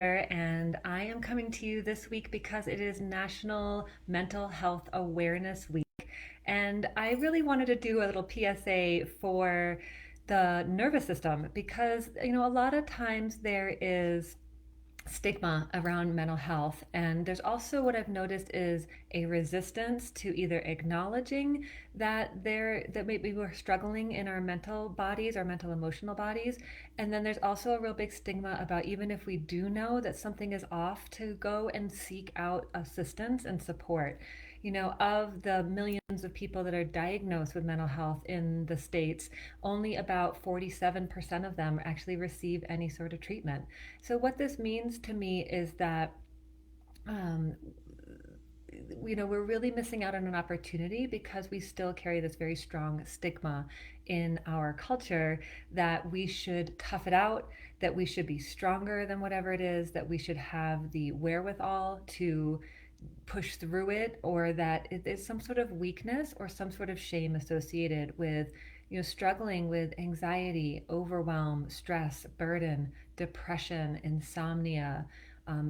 And I am coming to you this week because it is National Mental Health Awareness Week. And I really wanted to do a little PSA for the nervous system because, a lot of times there is stigma around mental health. And there's also what I've noticed is a resistance to either acknowledging that maybe we're struggling in our mental bodies, our mental emotional bodies. And then there's also a real big stigma about even if we do know that something is off, to go and seek out assistance and support. Of the millions of people that are diagnosed with mental health in the States, only about 47% of them actually receive any sort of treatment. So, what this means to me is that um, we're really missing out on an opportunity because we still carry this very strong stigma in our culture that we should tough it out, that we should be stronger than whatever it is, that we should have the wherewithal to push through it, or that it is some sort of weakness or some sort of shame associated with struggling with anxiety, overwhelm, stress, burden, depression, insomnia,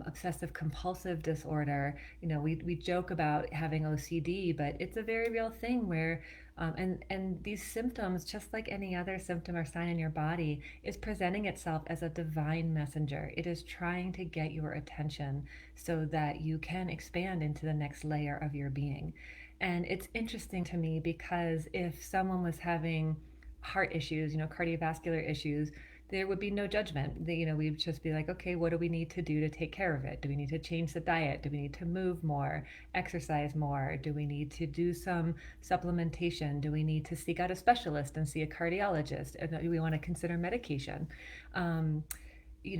obsessive compulsive disorder. We joke about having OCD, but it's a very real thing where and these symptoms, just like any other symptom or sign in your body, is presenting itself as a divine messenger. It is trying to get your attention so that you can expand into the next layer of your being. And it's interesting to me because if someone was having heart issues, cardiovascular issues, there would be no judgment. We'd just be like, okay, what do we need to do to take care of it? Do we need to change the diet? Do we need to move more, exercise more? Do we need to do some supplementation? Do we need to seek out a specialist and see a cardiologist? And do we want to consider medication? Um,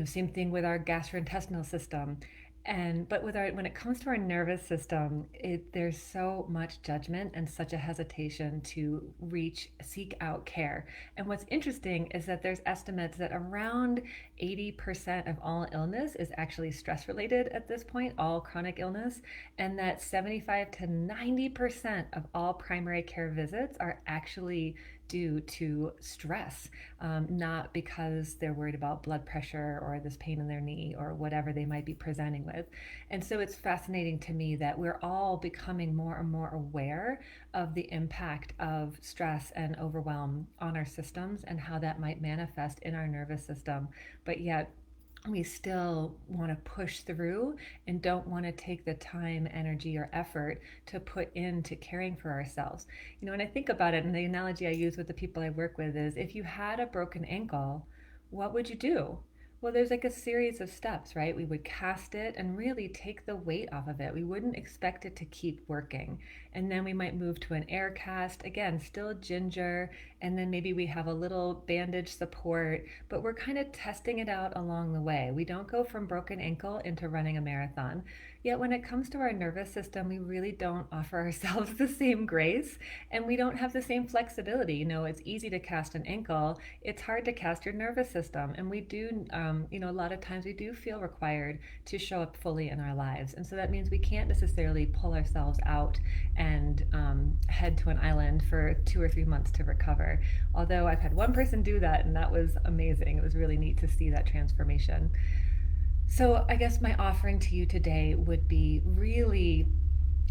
Same thing with our gastrointestinal system. But when it comes to our nervous system, there's so much judgment and such a hesitation to seek out care. And what's interesting is that there's estimates that around 80% of all illness is actually stress related at this point, all chronic illness, and that 75 to 90% of all primary care visits are actually due to stress, not because they're worried about blood pressure or this pain in their knee or whatever they might be presenting with. And so it's fascinating to me that we're all becoming more and more aware of the impact of stress and overwhelm on our systems and how that might manifest in our nervous system. But yet, we still want to push through and don't want to take the time, energy, or effort to put into caring for ourselves. When I think about it, and the analogy I use with the people I work with is if you had a broken ankle, what would you do? Well, there's like a series of steps, right? We would cast it and really take the weight off of it. We wouldn't expect it to keep working. And then we might move to an air cast, again, still ginger, and then maybe we have a little bandage support, but we're kind of testing it out along the way. We don't go from broken ankle into running a marathon. Yet when it comes to our nervous system, we really don't offer ourselves the same grace, and we don't have the same flexibility. It's easy to cast an ankle, it's hard to cast your nervous system. And we do, a lot of times we do feel required to show up fully in our lives. And so that means we can't necessarily pull ourselves out and head to an island for 2 or 3 months to recover. Although I've had one person do that, and that was amazing. It was really neat to see that transformation. So, I guess my offering to you today would be really,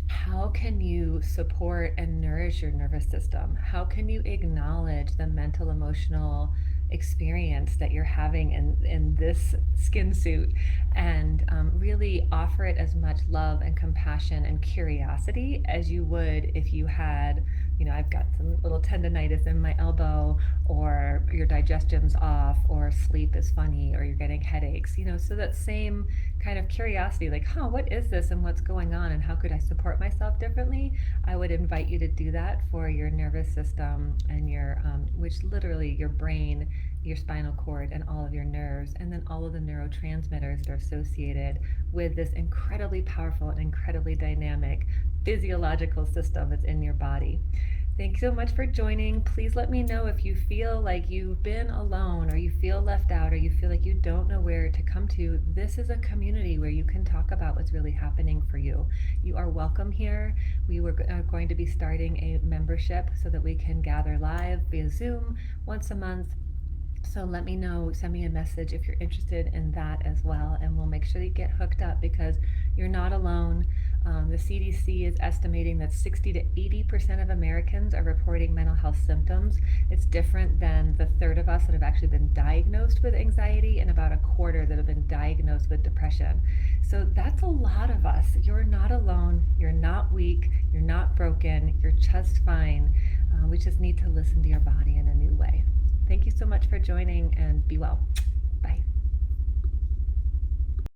how can you support and nourish your nervous system? How can you acknowledge the mental, emotional experience that you're having in this skin suit, and really offer it as much love and compassion and curiosity as you would if you had, I've got some little tendonitis in my elbow, or your digestion's off, or sleep is funny, or you're getting headaches, so that same kind of curiosity, like, what is this and what's going on and how could I support myself differently? I would invite you to do that for your nervous system and which literally your brain, your spinal cord, and all of your nerves, and then all of the neurotransmitters that are associated with this incredibly powerful and incredibly dynamic physiological system that's in your body. Thanks so much for joining. Please let me know if you feel like you've been alone, or you feel left out, or you feel like you don't know where to come to. This is a community where you can talk about what's really happening for you. You are welcome here. Are going to be starting a membership so that we can gather live via Zoom once a month So let me know, send me a message if you're interested in that as well, and we'll make sure you get hooked up because you're not alone. The CDC is estimating that 60 to 80% of Americans are reporting mental health symptoms. It's different than the third of us that have actually been diagnosed with anxiety and about a quarter that have been diagnosed with depression. So that's a lot of us. You're not alone. You're not weak. You're not broken. You're just fine. We just need to listen to your body in a new way. Thank you so much for joining and be well.